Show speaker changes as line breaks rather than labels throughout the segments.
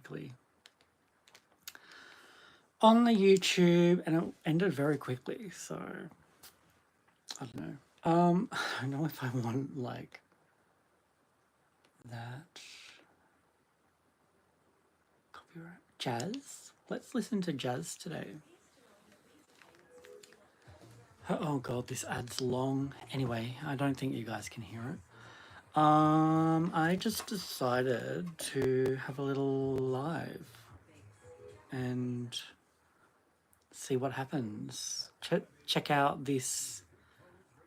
quickly on the YouTube, and it ended very quickly. So I don't know. I don't know if I want like that copyright jazz. Let's listen to jazz today. Oh god, this ad's long. Anyway, I don't think you guys can hear it. I just decided to have a little live and see what happens. Check out this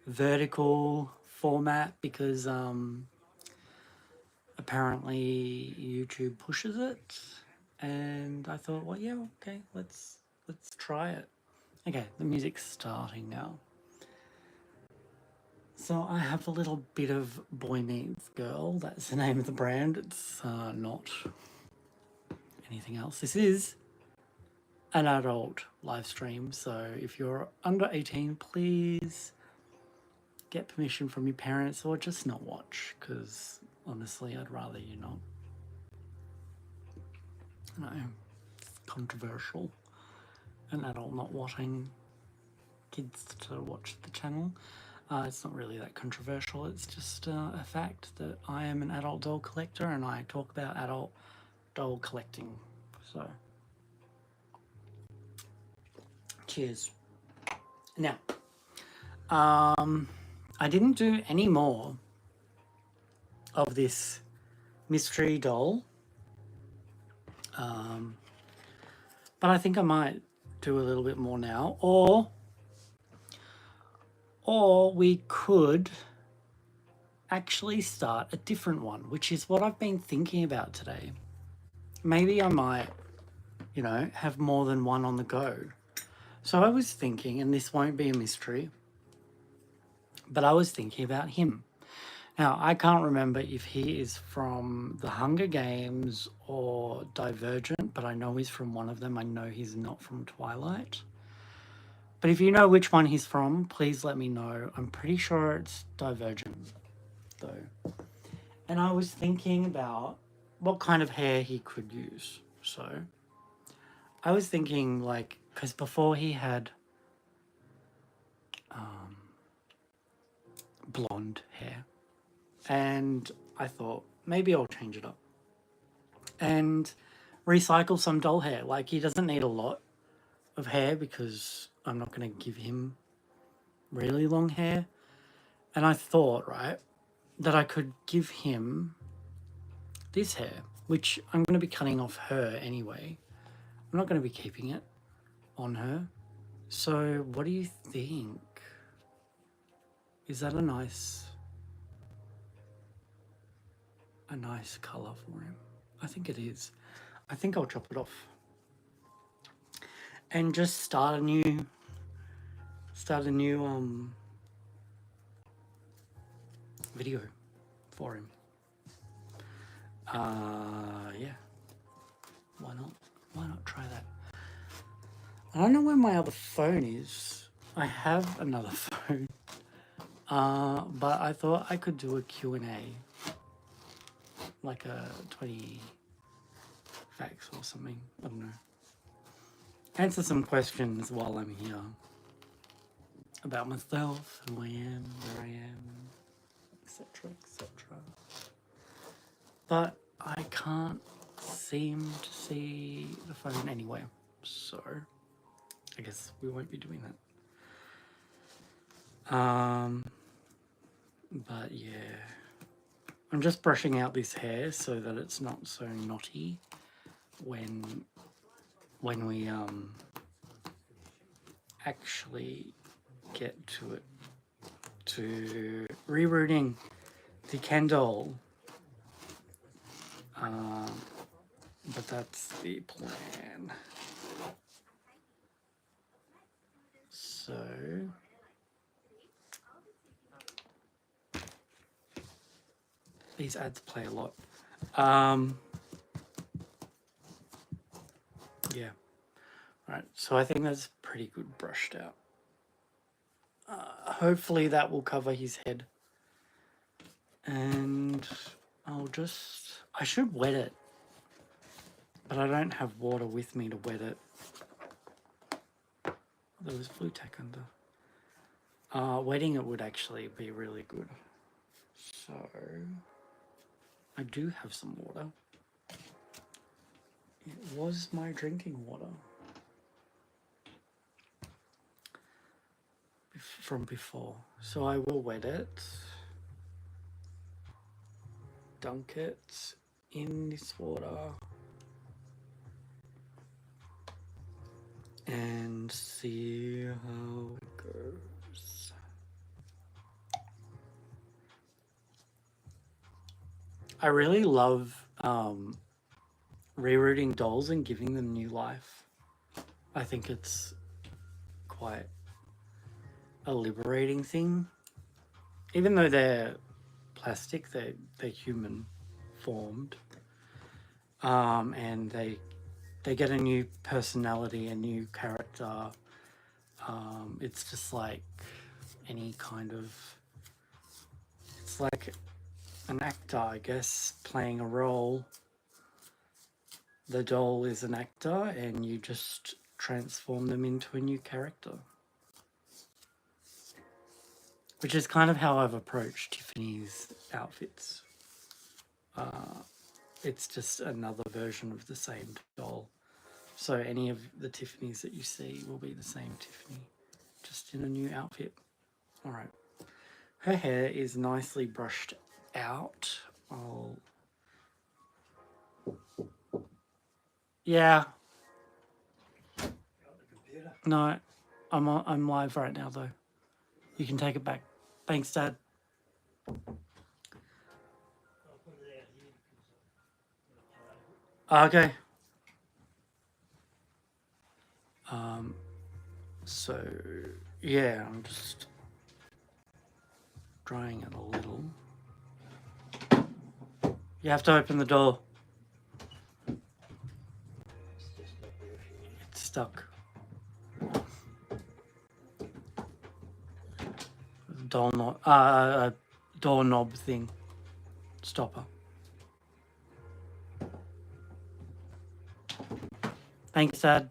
vertical format because apparently YouTube pushes it, and I thought, well, yeah, okay, let's try it. Okay, the music's starting now. So I have a little bit of Boy Meets Girl. That's the name of the brand. It's not anything else. This is an adult live stream, so if you're under 18, please get permission from your parents or just not watch, because honestly, I'd rather you not. I know, it's controversial. An adult not wanting kids to watch the channel. It's not really that controversial. It's just a fact that I am an adult doll collector and I talk about adult doll collecting. So, cheers. Now, I didn't do any more of this mystery doll, but I think I might do a little bit more now, or we could actually start a different one, which is what I've been thinking about today. Maybe I might, you know, have more than one on the go. So I was thinking, and this won't be a mystery, but I was thinking about him. Now, I can't remember if he is from The Hunger Games or Divergent, but I know he's from one of them. I know he's not from Twilight. But if you know which one he's from, please let me know. I'm pretty sure it's Divergent, though. And I was thinking about what kind of hair he could use. So I was thinking, like, because before he had blonde hair, and I thought maybe I'll change it up and recycle some doll hair. Like, he doesn't need a lot of hair because I'm not going to give him really long hair. And I thought, right, that I could give him this hair, which I'm going to be cutting off her anyway. I'm not going to be keeping it on her. So what do you think? Is that a nice colour for him? I think it is. I think I'll chop it off and just start a new video for him. Yeah. Why not try that? I don't know where my other phone is. I have another phone. But I thought I could do a Q&A, like a 20 facts or something. I don't know. Answer some questions while I'm here about myself, who I am, where I am, etc., etc. But I can't seem to see the phone anywhere, so I guess we won't be doing that. But yeah, I'm just brushing out this hair so that it's not so knotty when we actually get to it, to rerouting the candle. But that's the plan. So these ads play a lot. Yeah. Right. So I think that's pretty good brushed out. Hopefully that will cover his head. And I should wet it, but but I don't have water with me to wet it. There was blue tack under. Wetting it would actually be really good. So I do have some water. It was my drinking water from before. So I will wet it, dunk it in this water, and see how it goes. I really love rerouting dolls and giving them new life. I think it's quite a liberating thing. Even though they're plastic, they're human formed, and they get a new personality, a new character. It's just like any kind of, it's like an actor, I guess, playing a role. The doll is an actor and you just transform them into a new character. Which is kind of how I've approached Tiffany's outfits. It's just another version of the same doll. So any of the Tiffany's that you see will be the same Tiffany, just in a new outfit. All right. Her hair is nicely brushed out. Yeah. No, I'm live right now though. You can take it back. Thanks, Dad. Okay. So yeah, I'm just drying it a little. You have to open the door. It's stuck. Doorknob thing. Stopper. Thanks, Dad.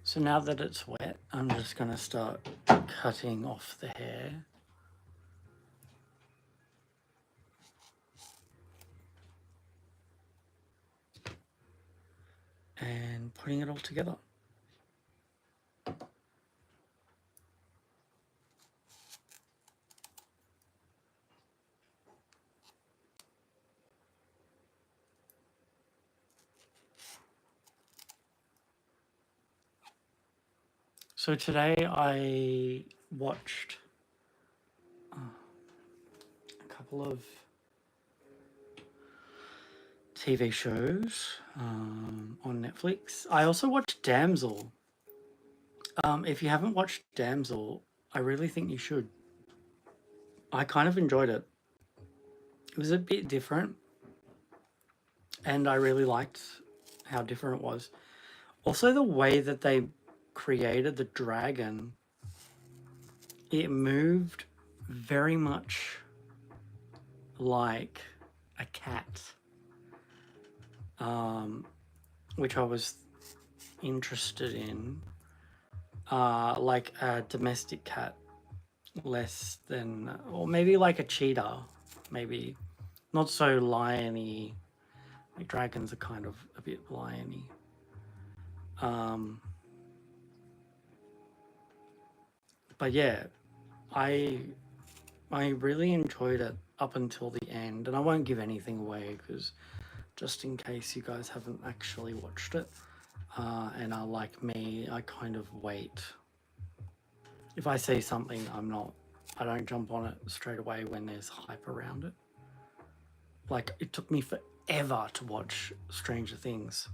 So now that it's wet, I'm just going to start cutting off the hair. And putting it all together. So today I watched a couple of TV shows on Netflix. I also watched Damsel. If you haven't watched Damsel, I really think you should. I kind of enjoyed it. It was a bit different, and I really liked how different it was. Also, the way that they created the dragon, it moved very much like a cat, which I was interested in, like a domestic cat, less than, or maybe like a cheetah, maybe not so lion-y. Like dragons are kind of a bit lion-y. But yeah, I really enjoyed it up until the end, and I won't give anything away because just in case you guys haven't actually watched it and are like me, I kind of wait. If I see something, I don't jump on it straight away when there's hype around it. Like, it took me forever to watch Stranger Things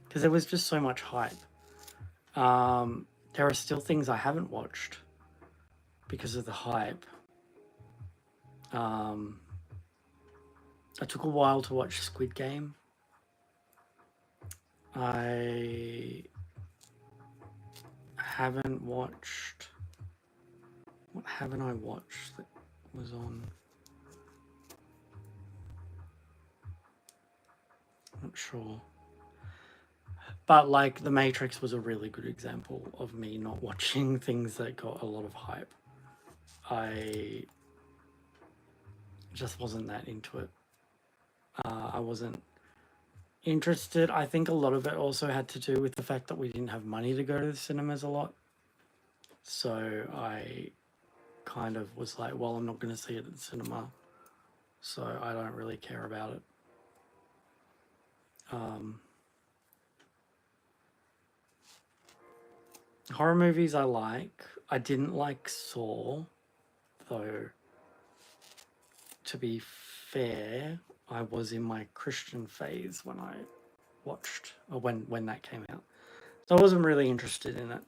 because there was just so much hype. There are still things I haven't watched because of the hype. It took a while to watch Squid Game. I haven't watched What haven't I watched that was on? I'm not sure. But like The Matrix was a really good example of me not watching things that got a lot of hype. I just wasn't that into it. I wasn't interested. I think a lot of it also had to do with the fact that we didn't have money to go to the cinemas a lot. So I kind of was like, well, I'm not going to see it at the cinema, so I don't really care about it. Horror movies I like. I didn't like Saw, though, to be fair, I was in my Christian phase when I watched, or when that came out. So I wasn't really interested in it.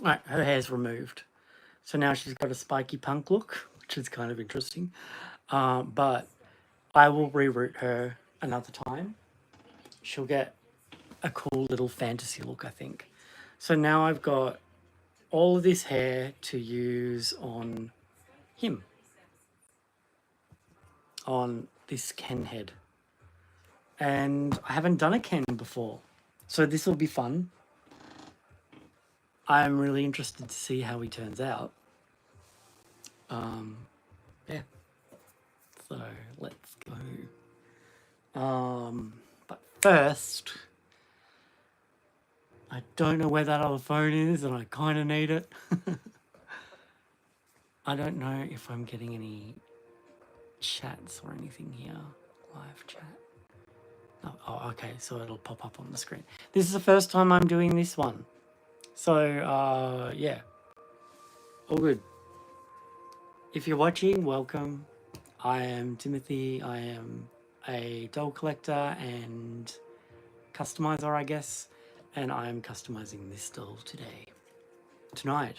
Right, her hair's removed. So now she's got a spiky punk look, which is kind of interesting. But I will reroute her another time. She'll get a cool little fantasy look, I think. So now I've got all of this hair to use on him, on this Ken head. And I haven't done a Ken before, so this will be fun. I'm really interested to see how he turns out. Yeah. So let's go. But first, I don't know where that other phone is, and I kind of need it. I don't know if I'm getting any chats or anything here. Live chat. Oh, okay, so it'll pop up on the screen. This is the first time I'm doing this one. So, yeah. All good. If you're watching, welcome. I am Timothy. I am a doll collector and customizer, I guess. And I am customizing this doll tonight.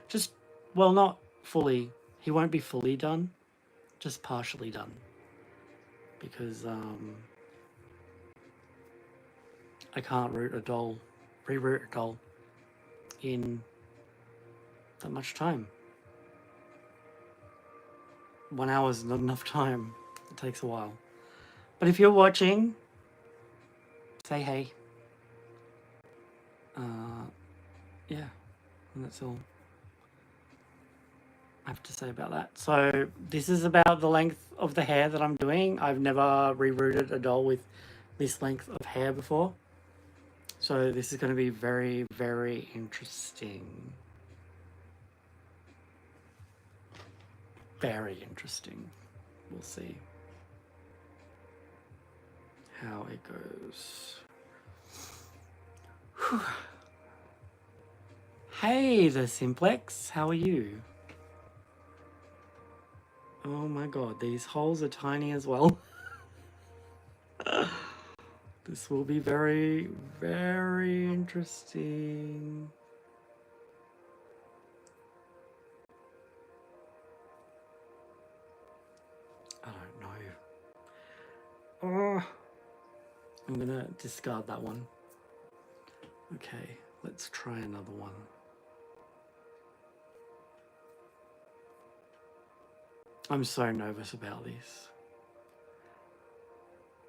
Just, well, not fully. He won't be fully done, just partially done. Because, I can't reroute a doll in that much time. 1 hour is not enough time. It takes a while. But if you're watching, say hey. Yeah, and that's all I have to say about that. So this is about the length of the hair that I'm doing. I've never rerouted a doll with this length of hair before. So this is going to be very, very interesting. Very interesting. We'll see how it goes. Whew. Hey, the Simplex. How are you? Oh my god, these holes are tiny as well. This will be very, very interesting. I don't know. Oh, I'm gonna discard that one. Okay, let's try another one. I'm so nervous about this.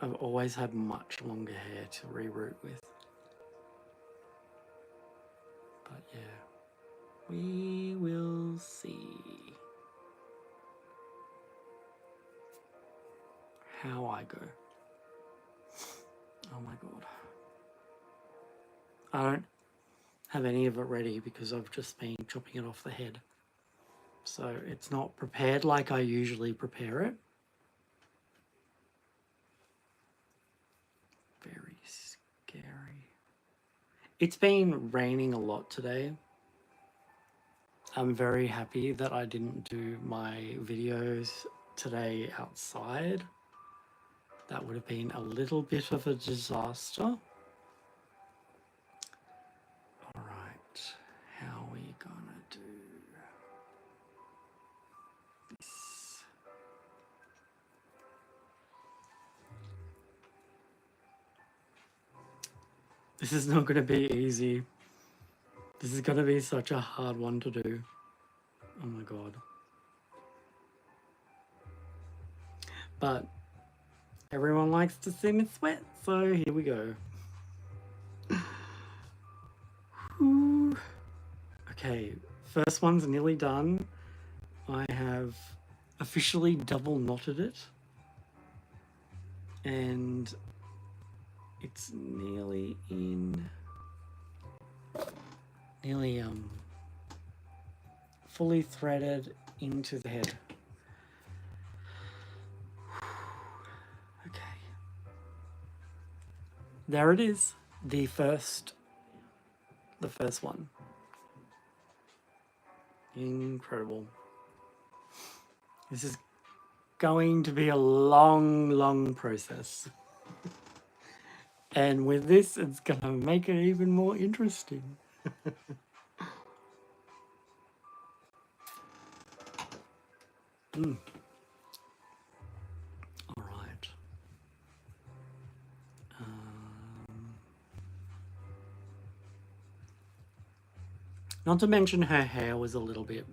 I've always had much longer hair to reroute with. But yeah, we will see how I go. Oh my god. I don't have any of it ready because I've just been chopping it off the head. So it's not prepared like I usually prepare it. Very scary. It's been raining a lot today. I'm very happy that I didn't do my videos today outside. That would have been a little bit of a disaster. Alright, how are we gonna do this? This is not gonna be easy. This is gonna be such a hard one to do. Oh my God. But everyone likes to see me sweat, so here we go. Whew. Okay, first one's nearly done. I have officially double knotted it. And it's nearly fully threaded into the head. Okay. There it is. The first one. Incredible. This is going to be a long process. And with this, it's going to make it even more interesting. All right. Not to mention her hair was a little bit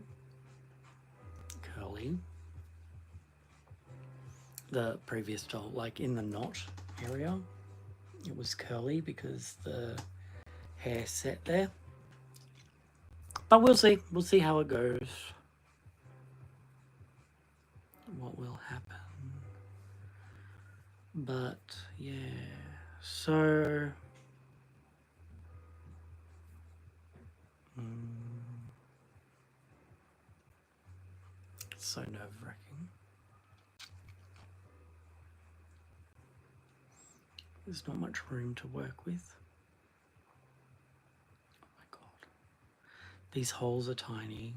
curly. The previous doll, like in the knot area, it was curly because the hair set there. But we'll see. We'll see how it goes. What will happen. But yeah, so it's so nerve-wracking. There's not much room to work with. Oh my God. These holes are tiny.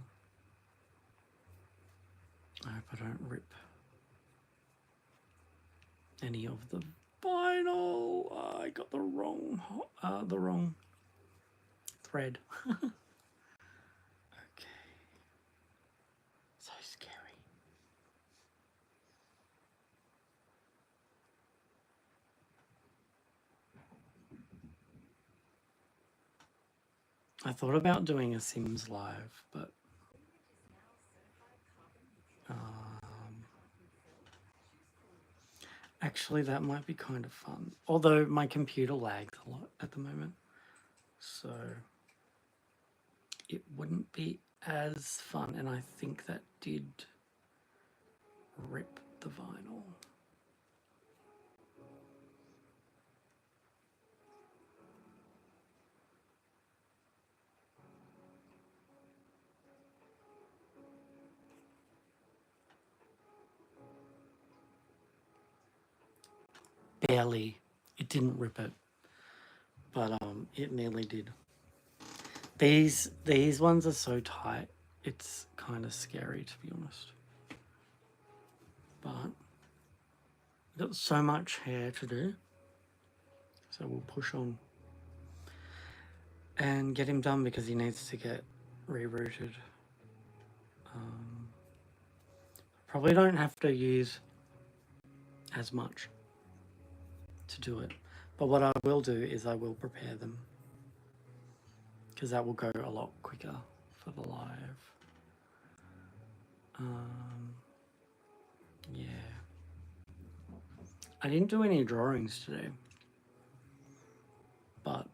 I hope I don't rip any of the vinyl. I got the wrong thread. Okay. So scary. I thought about doing a Sims live, but actually that might be kind of fun. Although my computer lags a lot at the moment, so it wouldn't be as fun. And I think that did rip the vinyl. Barely. It didn't rip it, but it nearly did. These ones are so tight, it's kind of scary, to be honest. But we've got so much hair to do, so we'll push on and get him done because he needs to get rerouted. Probably don't have to use as much to do it, but what I will do is I will prepare them because that will go a lot quicker for the live. Yeah, I didn't do any drawings today, but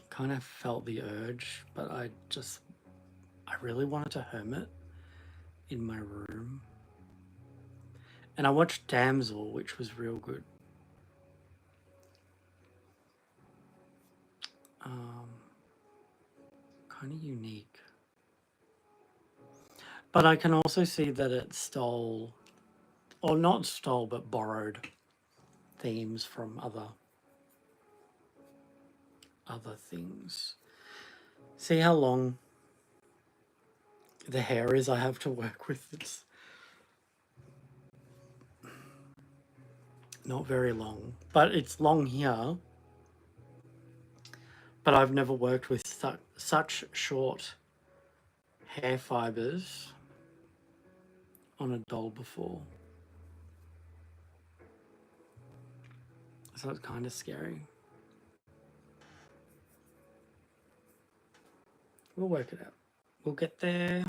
kind of felt the urge, but I really wanted to hermit in my room. And I watched Damsel, which was real good. Kind of unique. But I can also see that it stole, or not stole, but borrowed themes from other things. See how long the hair is I have to work with. It's not very long, but it's long here. But I've never worked with such short hair fibers on a doll before. So it's kind of scary. We'll work it out. We'll get there.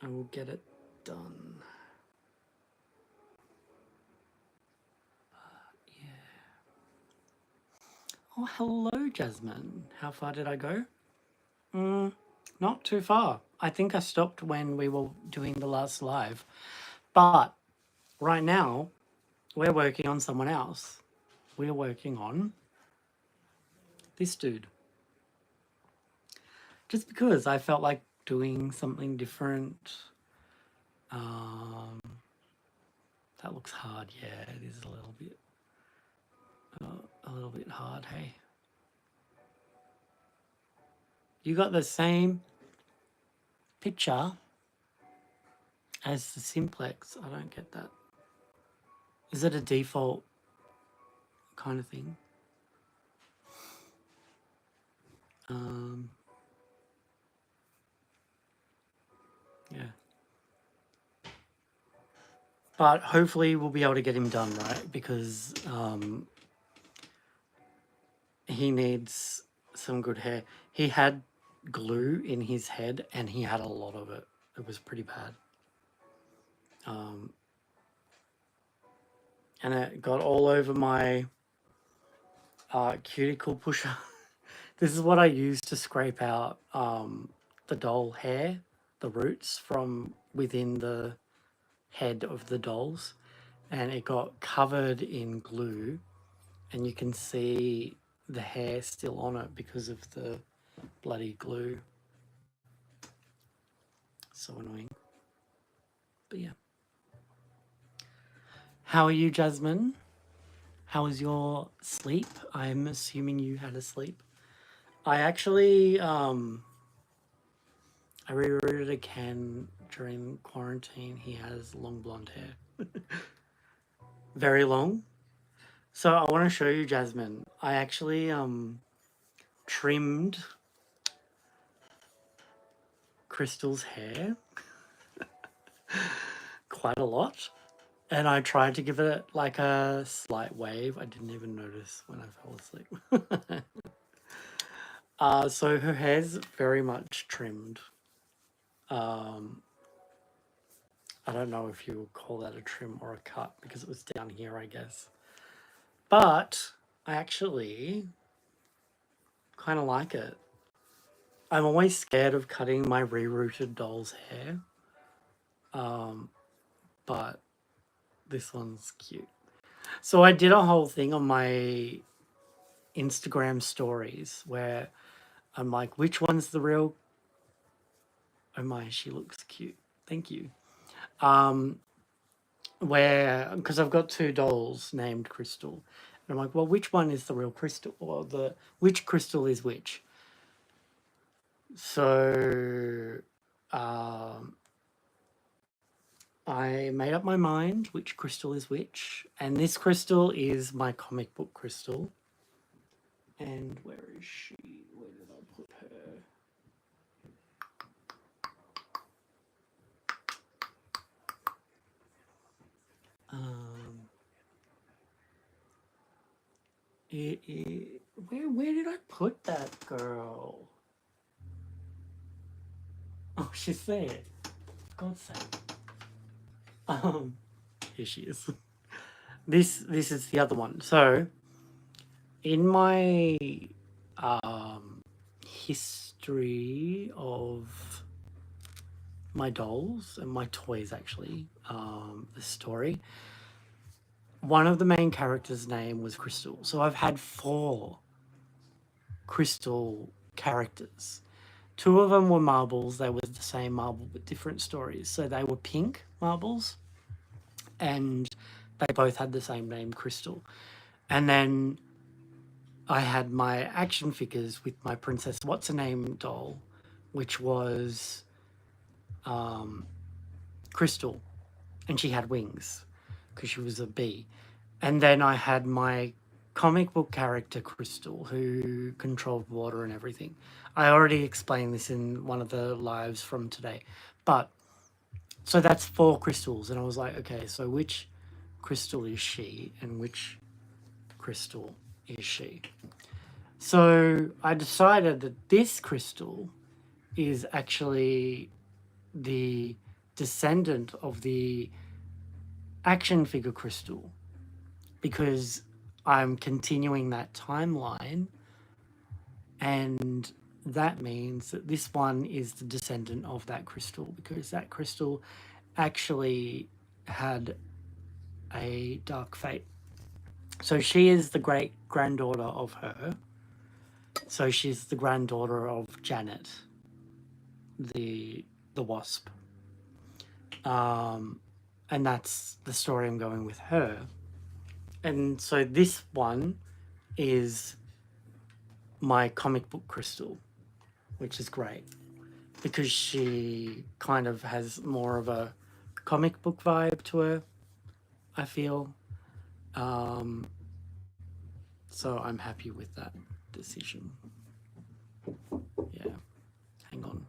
I will get it done. Oh, hello, Jasmine. How far did I go? Not too far. I think I stopped when we were doing the last live. But right now, we're working on someone else. We're working on this dude. Just because I felt like doing something different. That looks hard. Yeah, it is a little bit hard, hey? You got the same picture as the simplex. I don't get that. Is it a default kind of thing? Yeah. But hopefully we'll be able to get him done, right? Because he needs some good hair. He had glue in his head and he had a lot of it. It was pretty bad. And it got all over my cuticle pusher. This is what I use to scrape out the doll hair, the roots from within the head of the dolls. And it got covered in glue and you can see the hair still on it because of the bloody glue. So annoying. But yeah. How are you, Jasmine? How was your sleep? I'm assuming you had a sleep. I actually I rerouted a Ken during quarantine. He has long blonde hair. Very long. So I want to show you, Jasmine. I actually trimmed Crystal's hair quite a lot. And I tried to give it like a slight wave. I didn't even notice when I fell asleep. So her hair's very much trimmed. I don't know if you would call that a trim or a cut because it was down here, I guess. But I actually kind of like it. I'm always scared of cutting my rerouted doll's hair. But this one's cute. So I did a whole thing on my Instagram stories where I'm like, which one's the real... Oh my, she looks cute. Thank you. Where, because I've got two dolls named Crystal. And I'm like, well, which one is the real Crystal? Or which Crystal is which? So I made up my mind which crystal is which. And this crystal is my comic book crystal. And where is she? Where did I put her? Where did I put that girl? Oh, she's there. For God's sake. Here she is. This is the other one. So in my history of my dolls and my toys, actually, the story, one of the main characters' name was Crystal. So I've had 4 Crystal characters. 2 of them were marbles. They were the same marble but different stories. So they were pink marbles and they both had the same name, Crystal. And then I had my action figures with my Princess What's-Her-Name doll, which was Crystal, and she had wings because she was a bee. And then I had my comic book character Crystal, who controlled water and everything. I already explained this in one of the lives from today. But so that's 4 crystals, and I was like, okay, so which crystal is she and which crystal is she? So I decided that this crystal is actually the descendant of the action figure crystal, because I'm continuing that timeline, and that means that this one is the descendant of that crystal, because that crystal actually had a dark fate. So she is the great granddaughter of her. So she's the granddaughter of Janet, the wasp. And that's the story I'm going with her. And so this one is my comic book crystal, which is great because she kind of has more of a comic book vibe to her, I feel. So I'm happy with that decision. Yeah, hang on.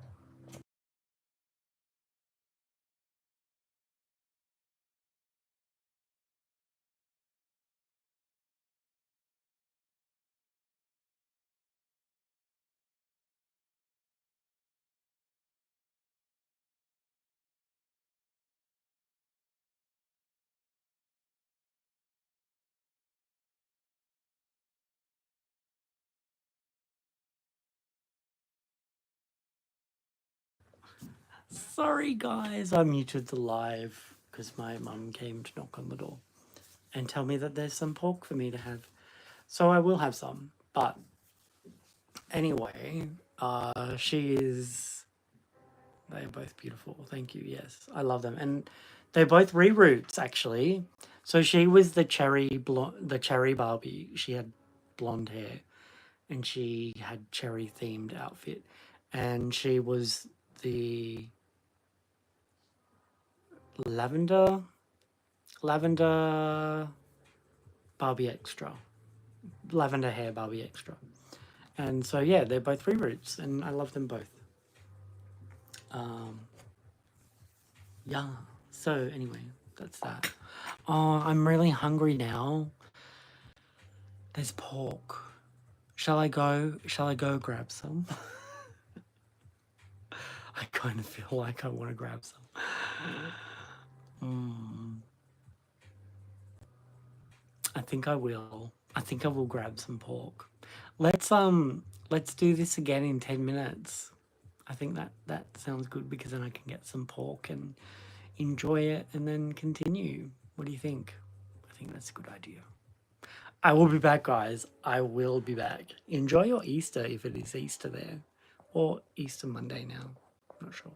Sorry, guys, I muted the live because my mum came to knock on the door and tell me that there's some pork for me to have. So I will have some. But anyway, she is. They are both beautiful. Thank you. Yes, I love them, and they're both reroots actually. So she was the the cherry Barbie. She had blonde hair, and she had cherry themed outfit, and she was the lavender Barbie extra, lavender hair Barbie extra. And so yeah, they're both reroots, and I love them both. Yeah. So anyway, that's that. Oh, I'm really hungry now. There's pork. Shall I go? Shall I go grab some? I kind of feel like I want to grab some. I think I will. I think I will grab some pork. Let's do this again in 10 minutes. I think that sounds good because then I can get some pork and enjoy it and then continue. What do you think? I think that's a good idea. I will be back, guys. I will be back. Enjoy your Easter if it is Easter there. Or Easter Monday now. I'm not sure.